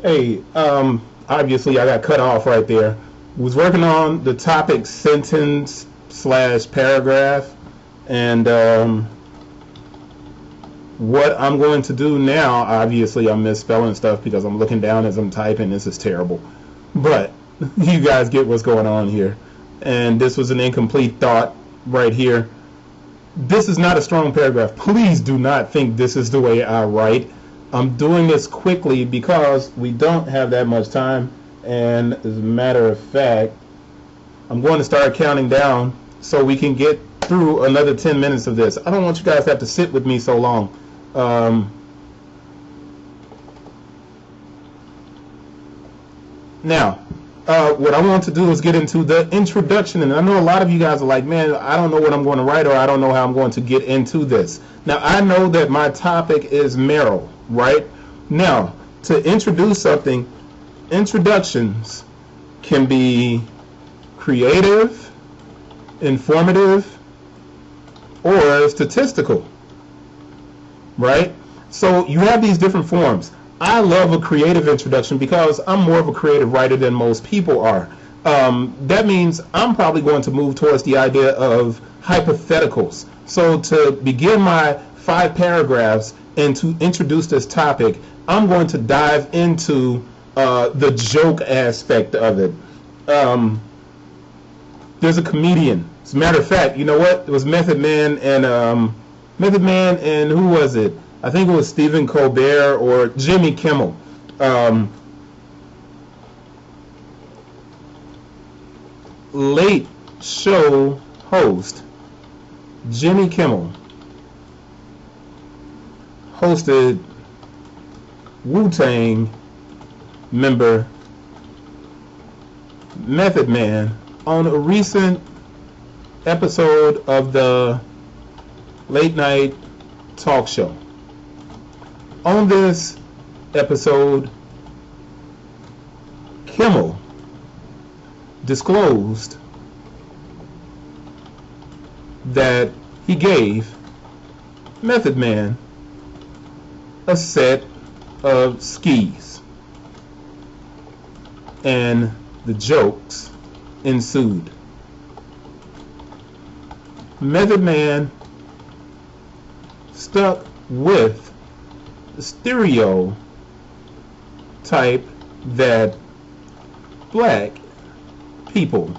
Hey, obviously I got cut off right there. Was working on the topic sentence slash paragraph, and what I'm going to do now, obviously I'm misspelling stuff because I'm looking down as I'm typing. This is terrible. But you guys get what's going on here. And this was an incomplete thought right here. This is not a strong paragraph. Please do not think this is the way I write. I'm doing this quickly because we don't have that much time. And as a matter of fact, I'm going to start counting down so we can get through another 10 minutes of this. I don't want you guys to have to sit with me so long. Now, what I want to do is get into the introduction, and I know a lot of you guys are like, man, I don't know what I'm going to write, or I don't know how I'm going to get into this. Now, I know that my topic is Merrill, right? Now, to introduce something, introductions can be creative, informative, or statistical, right? So you have these different forms. I love a creative introduction because I'm more of a creative writer than most people are. That means I'm probably going to move towards the idea of hypotheticals. So to begin my 5 paragraphs and to introduce this topic, I'm going to dive into the joke aspect of it. There's a comedian. As a matter of fact, you know what? It was Method Man and who was it? I think it was Stephen Colbert or Jimmy Kimmel. Late show host Jimmy Kimmel hosted Wu-Tang member Method Man on a recent episode of the late night talk show. On this episode, Kimmel disclosed that he gave Method Man a set of skis, and the jokes ensued. Method Man stuck with the stereotype that black people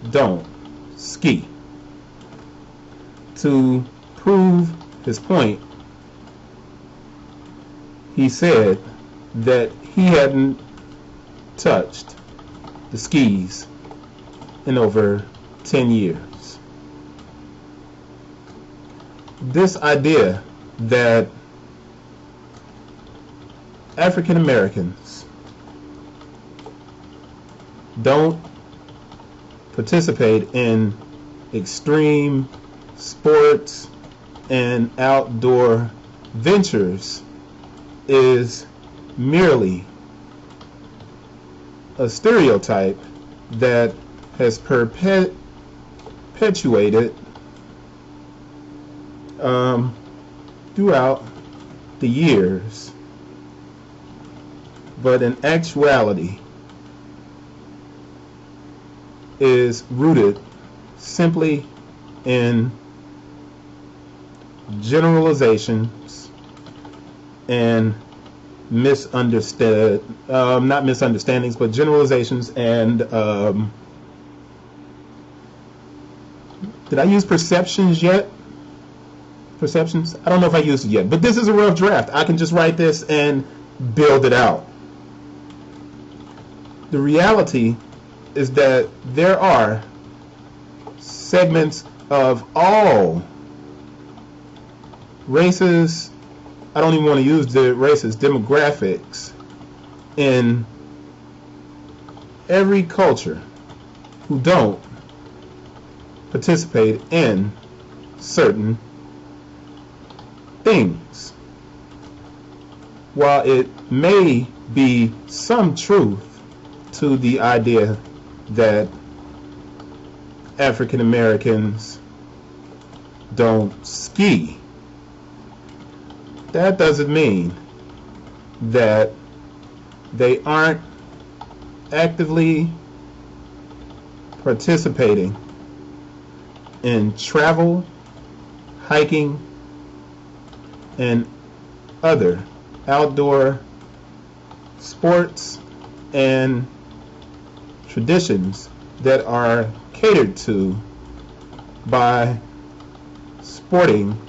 don't ski. To prove his point, he said that he hadn't touched the skis in over 10 years. This idea that African Americans don't participate in extreme sports and outdoor ventures is merely a stereotype that has perpetuated throughout the years, but in actuality is rooted simply in generalizations and not misunderstandings, but generalizations and did I use perceptions yet? Perceptions? I don't know if I used it yet, but this is a rough draft. I can just write this and build it out. The reality is that there are segments of all races, I don't even want to use the races, demographics in every culture who don't participate in certain things. While it may be some truth to the idea that African Americans don't ski, that doesn't mean that they aren't actively participating in travel, hiking, and other outdoor sports and traditions that are catered to by sporting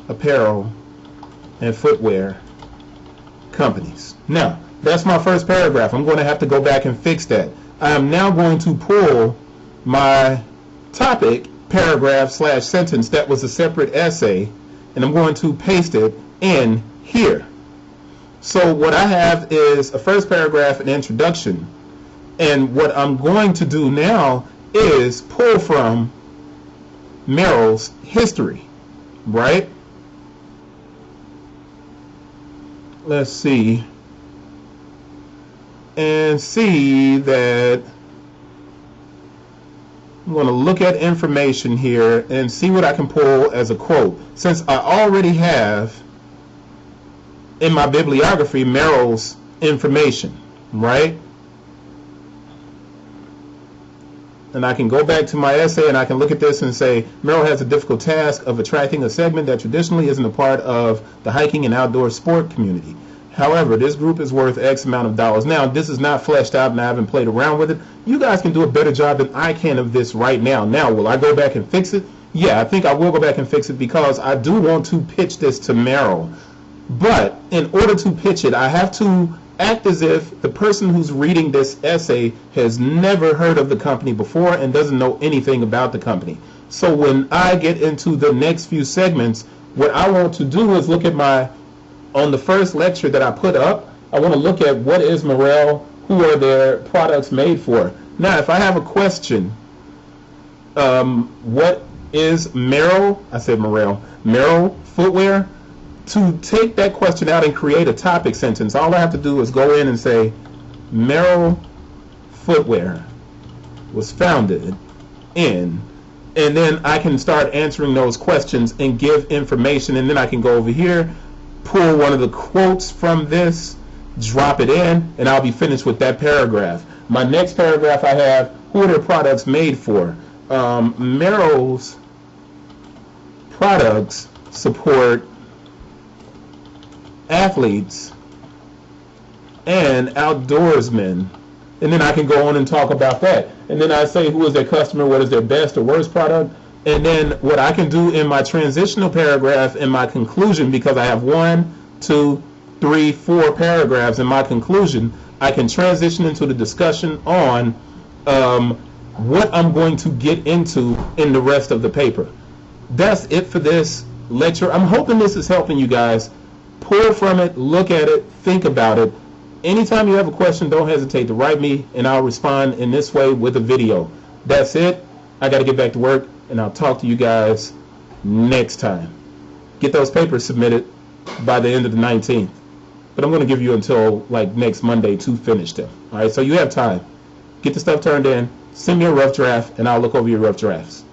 apparel and footwear companies. Now, that's my first paragraph. I'm going to have to go back and fix that. I am now going to pull my topic paragraph / sentence that was a separate essay, and I'm going to paste it in here. So what I have is a first paragraph, an introduction, and what I'm going to do now is pull from Merrill's history, right? Let's see, and see that I'm going to look at information here and see what I can pull as a quote. Since I already have in my bibliography Merrill's information, right? And I can go back to my essay and I can look at this and say, Merrill has a difficult task of attracting a segment that traditionally isn't a part of the hiking and outdoor sport community. However, this group is worth X amount of dollars. Now, this is not fleshed out and I haven't played around with it. You guys can do a better job than I can of this right now. Now, will I go back and fix it? Yeah, I think I will go back and fix it because I do want to pitch this to Merrill. But in order to pitch it, I have to act as if the person who's reading this essay has never heard of the company before and doesn't know anything about the company. So when I get into the next few segments, what I want to do is look at on the first lecture that I put up, I want to look at what is Merrell, who are their products made for. Now, if I have a question, what is Merrell? I said Merrell footwear. To take that question out and create a topic sentence, all I have to do is go in and say, Merrell Footwear was founded in, and then I can start answering those questions and give information, and then I can go over here, pull one of the quotes from this, drop it in, and I'll be finished with that paragraph. My next paragraph I have, who are their products made for? Merrell's products support athletes and outdoorsmen, and then I can go on and talk about that, and then I say who is their customer, what is their best or worst product, and then what I can do in my transitional paragraph in my conclusion, because I have 1, 2, 3, 4 paragraphs in my conclusion, I can transition into the discussion on what I'm going to get into in the rest of the paper. That's it for this lecture. I'm hoping this is helping you guys. Pull from it, look at it, think about it. Anytime you have a question, don't hesitate to write me, and I'll respond in this way with a video. That's it. I got to get back to work, and I'll talk to you guys next time. Get those papers submitted by the end of the 19th. But I'm going to give you until like next Monday to finish them. All right, so you have time. Get the stuff turned in, send me a rough draft, and I'll look over your rough drafts.